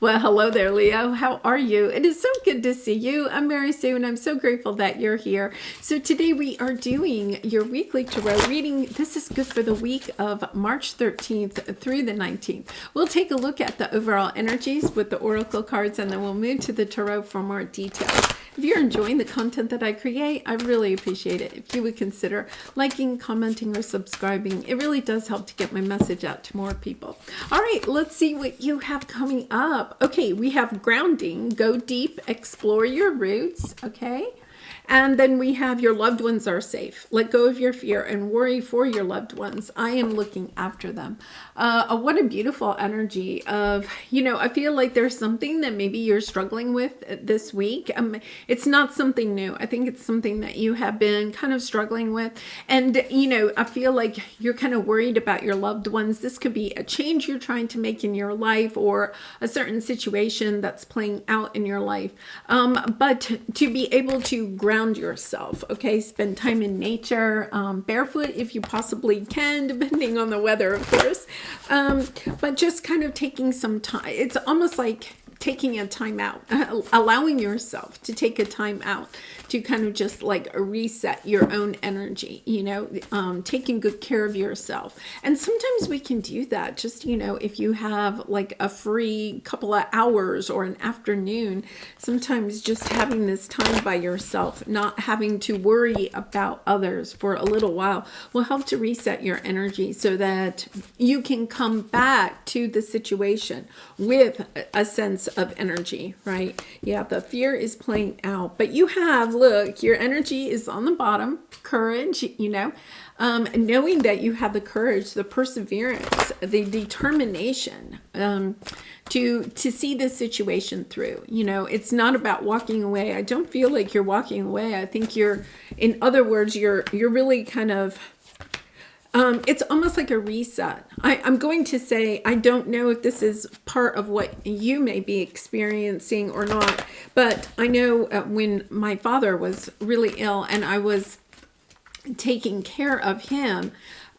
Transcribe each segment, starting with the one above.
Well, hello there, Leo. How are you? It is so good to see you. I'm Mary Sue, and I'm so grateful that you're here. So today we are doing your weekly tarot reading. This is good for the week of March 13th through the 19th. We'll take a look at the overall energies with the oracle cards, and then we'll move to the tarot for more details. If you're enjoying the content that I create, I really appreciate it if you would consider liking, commenting, or subscribing. It really does help to get my message out to more people. All right, let's see what you have coming up. Okay, we have grounding, go deep, explore your roots, okay? And then we have your loved ones are safe. Let go of your fear and worry for your loved ones. I am looking after them. What a beautiful energy of, I feel like there's something that maybe you're struggling with this week. It's not something new. I think it's something that you have been kind of struggling with. And, I feel like you're kind of worried about your loved ones. This could be a change you're trying to make in your life or a certain situation that's playing out in your life. But to be able to ground yourself, okay? Spend time in nature, barefoot if you possibly can, depending on the weather, of course. But just kind of taking some time. It's almost like taking a time out, allowing yourself to take a time out to kind of just like reset your own energy, taking good care of yourself. And sometimes we can do that just, if you have like a free couple of hours or an afternoon, sometimes just having this time by yourself, not having to worry about others for a little while will help to reset your energy so that you can come back to the situation with a sense of energy, right? Yeah, the fear is playing out, but you have, look, your energy is on the bottom, courage, knowing that you have the courage, the perseverance, the determination to see this situation through. It's not about walking away. I don't feel like you're walking away. I think in other words, you're really kind of it's almost like a reset. I'm going to say, I don't know if this is part of what you may be experiencing or not, but I know when my father was really ill and I was taking care of him,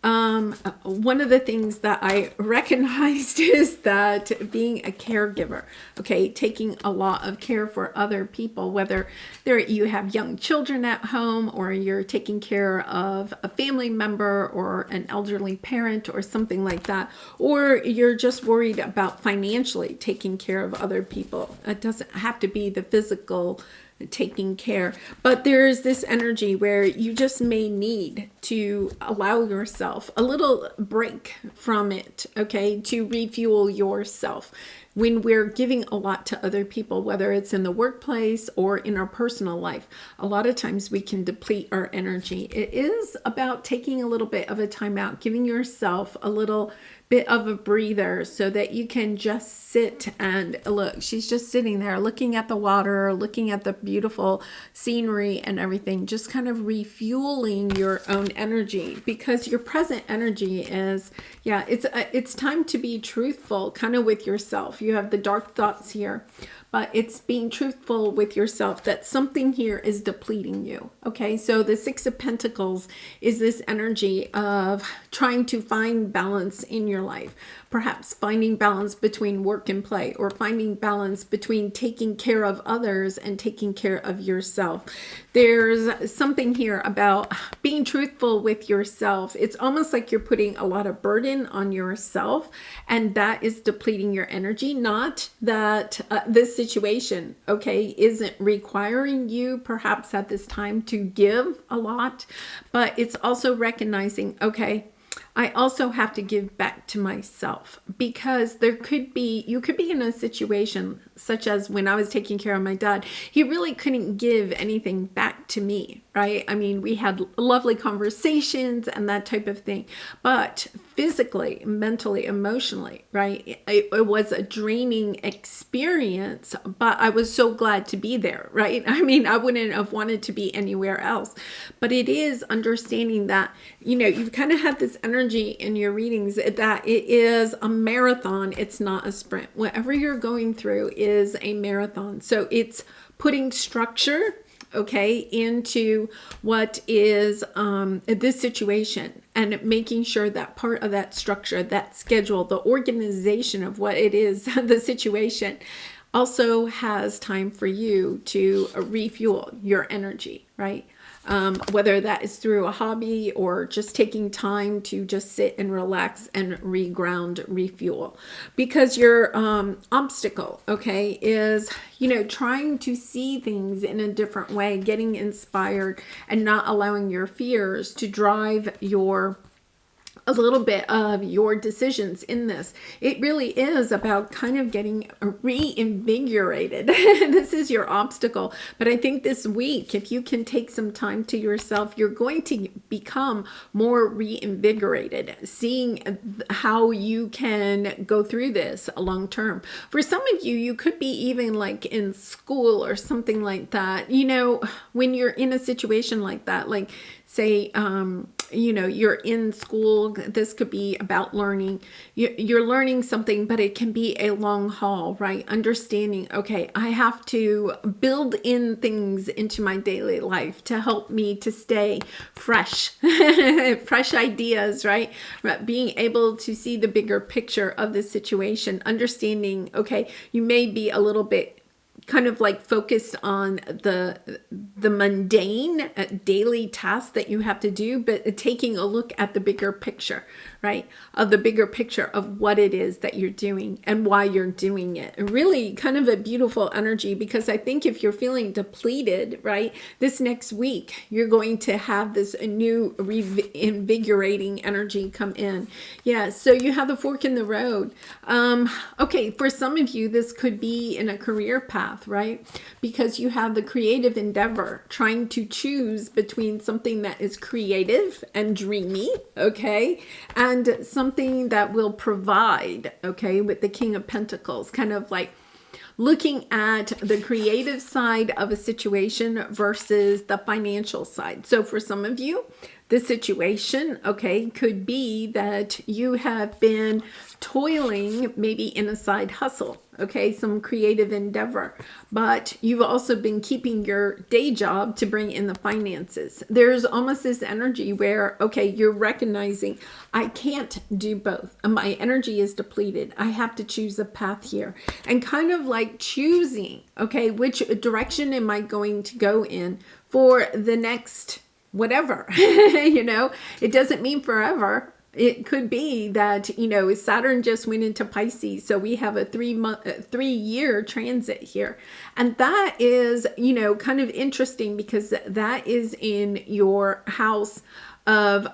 one of the things that I recognized is that being a caregiver, okay, taking a lot of care for other people, whether you have young children at home or you're taking care of a family member or an elderly parent or something like that, or you're just worried about financially taking care of other people. It doesn't have to be the physical taking care, but there is this energy where you just may need to allow yourself a little break from it, okay, to refuel yourself. When we're giving a lot to other people, whether it's in the workplace or in our personal life, a lot of times we can deplete our energy. It is about taking a little bit of a time out, giving yourself a little bit of a breather so that you can just sit and look. She's just sitting there looking at the water, looking at the beautiful scenery and everything, just kind of refueling your own energy, because your present energy is, it's time to be truthful kind of with yourself. You have the dark thoughts here, but it's being truthful with yourself that something here is depleting you. Okay, so the Six of Pentacles is this energy of trying to find balance in your life. Perhaps finding balance between work and play, or finding balance between taking care of others and taking care of yourself. There's something here about being truthful with yourself. It's almost like you're putting a lot of burden on yourself, and that is depleting your energy. Not that this situation, okay, isn't requiring you perhaps at this time to give a lot, but it's also recognizing, okay, I also have to give back to myself, because you could be in a situation such as when I was taking care of my dad. He really couldn't give anything back to me, right? I mean, we had lovely conversations and that type of thing, but physically, mentally, emotionally, right? It was a draining experience, but I was so glad to be there, right? I mean, I wouldn't have wanted to be anywhere else, but it is understanding that, you've kind of had this energy in your readings that it is a marathon. It's not a sprint. Whatever you're going through is a marathon. So it's putting structure, okay, into what is this situation. and making sure that part of that structure, that schedule, the organization of what it is, the situation, also has time for you to refuel your energy, right? Whether that is through a hobby or just taking time to just sit and relax and reground, refuel. Because your obstacle, okay, is, trying to see things in a different way, getting inspired and not allowing your fears to drive a little bit of your decisions in this. It really is about kind of getting reinvigorated. This is your obstacle. But I think this week, if you can take some time to yourself, you're going to become more reinvigorated, seeing how you can go through this long term. For some of you, you could be even like in school or something like that. When you're in a situation like that, like say, you're in school, this could be about learning. You're learning something, but it can be a long haul, right? Understanding, okay, I have to build in things into my daily life to help me to stay fresh, fresh ideas, right? Being able to see the bigger picture of the situation, understanding, okay, you may be a little bit kind of like focused on the mundane daily tasks that you have to do, but taking a look at the bigger picture, right? Of the bigger picture of what it is that you're doing and why you're doing it. Really kind of a beautiful energy, because I think if you're feeling depleted, right, this next week, you're going to have this new invigorating energy come in. Yeah, so you have the fork in the road. Okay, for some of you, this could be in a career path, right? Because you have the creative endeavor, trying to choose between something that is creative and dreamy, okay, and something that will provide, okay, with the King of Pentacles, kind of like looking at the creative side of a situation versus the financial side. So for some of you, the situation, okay, could be that you have been toiling maybe in a side hustle, okay, some creative endeavor, but you've also been keeping your day job to bring in the finances. There's almost this energy where, okay, you're recognizing, I can't do both. My energy is depleted. I have to choose a path here, and kind of like choosing, okay, which direction am I going to go in for the next whatever, it doesn't mean forever. It could be that, Saturn just went into Pisces. So we have a 3-year transit here. And that is, kind of interesting, because that is in your house of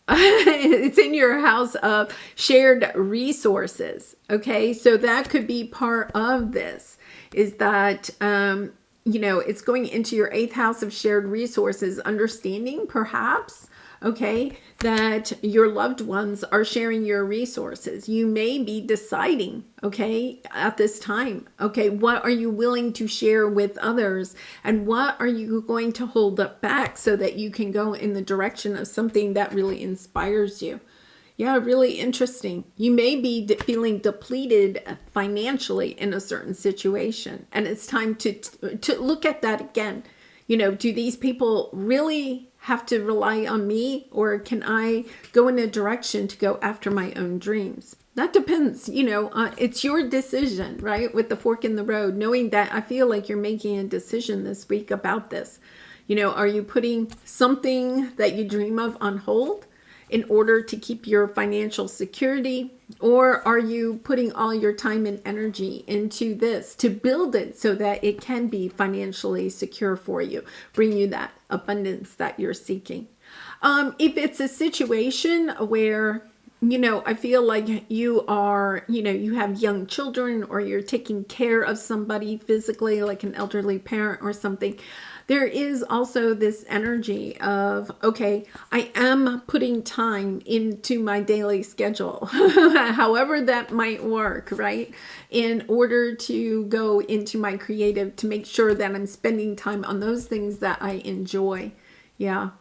it's in your house of shared resources. Okay. So that could be part of this, is that, it's going into your 8th house of shared resources, understanding perhaps, okay, that your loved ones are sharing your resources. You may be deciding, okay, at this time, okay, what are you willing to share with others, and what are you going to hold up back so that you can go in the direction of something that really inspires you. Yeah, really interesting. You may be feeling depleted financially in a certain situation, and it's time to look at that again. Do these people really have to rely on me, or can I go in a direction to go after my own dreams? That depends, it's your decision, right? With the fork in the road, knowing that I feel like you're making a decision this week about this. Are you putting something that you dream of on hold in order to keep your financial security? Or are you putting all your time and energy into this to build it so that it can be financially secure for you, bring you that abundance that you're seeking? If it's a situation where, I feel like you are, you have young children, or you're taking care of somebody physically, like an elderly parent or something, there is also this energy of, okay, I am putting time into my daily schedule, however that might work, right? In order to go into my creative, to make sure that I'm spending time on those things that I enjoy. Yeah.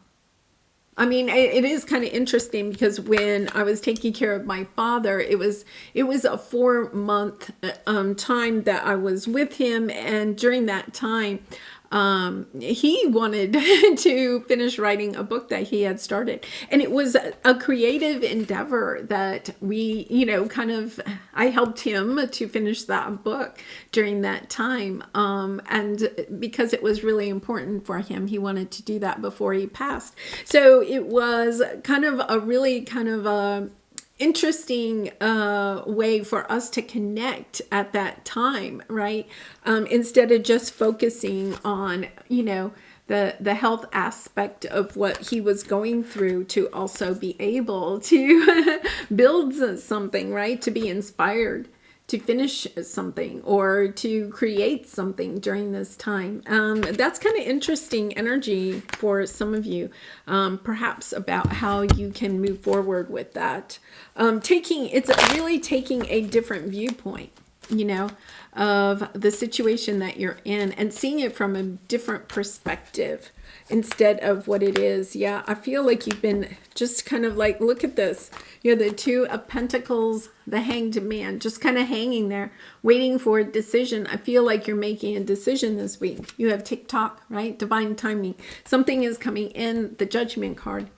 I mean, it is kind of interesting, because when I was taking care of my father, it was a 4-month time that I was with him. And during that time, he wanted to finish writing a book that he had started. And it was a creative endeavor that we, I helped him to finish that book during that time. And because it was really important for him, he wanted to do that before he passed. So it was kind of a really interesting way for us to connect at that time, right? Instead of just focusing on, the health aspect of what he was going through, to also be able to build something, right? To be inspired to finish something or to create something during this time. That's kind of interesting energy for some of you, perhaps about how you can move forward with that. It's really taking a different viewpoint, of the situation that you're in and seeing it from a different perspective instead of what it is. Yeah, I feel like you've been just kind of like, look at this. You're the Two of Pentacles, the Hanged Man, just kind of hanging there, waiting for a decision. I feel like you're making a decision this week. You have TikTok, right? Divine timing. Something is coming in, the Judgment card.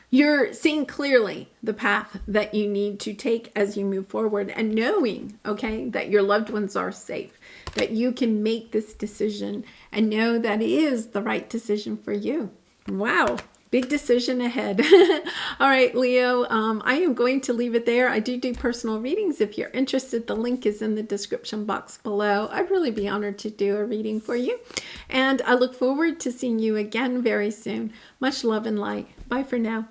You're seeing clearly the path that you need to take as you move forward, and knowing, okay, that your loved ones are safe, that you can make this decision and know that it is the right decision for you. Wow. Big decision ahead. All right, Leo, I am going to leave it there. I do personal readings. If you're interested, the link is in the description box below. I'd really be honored to do a reading for you. And I look forward to seeing you again very soon. Much love and light. Bye for now.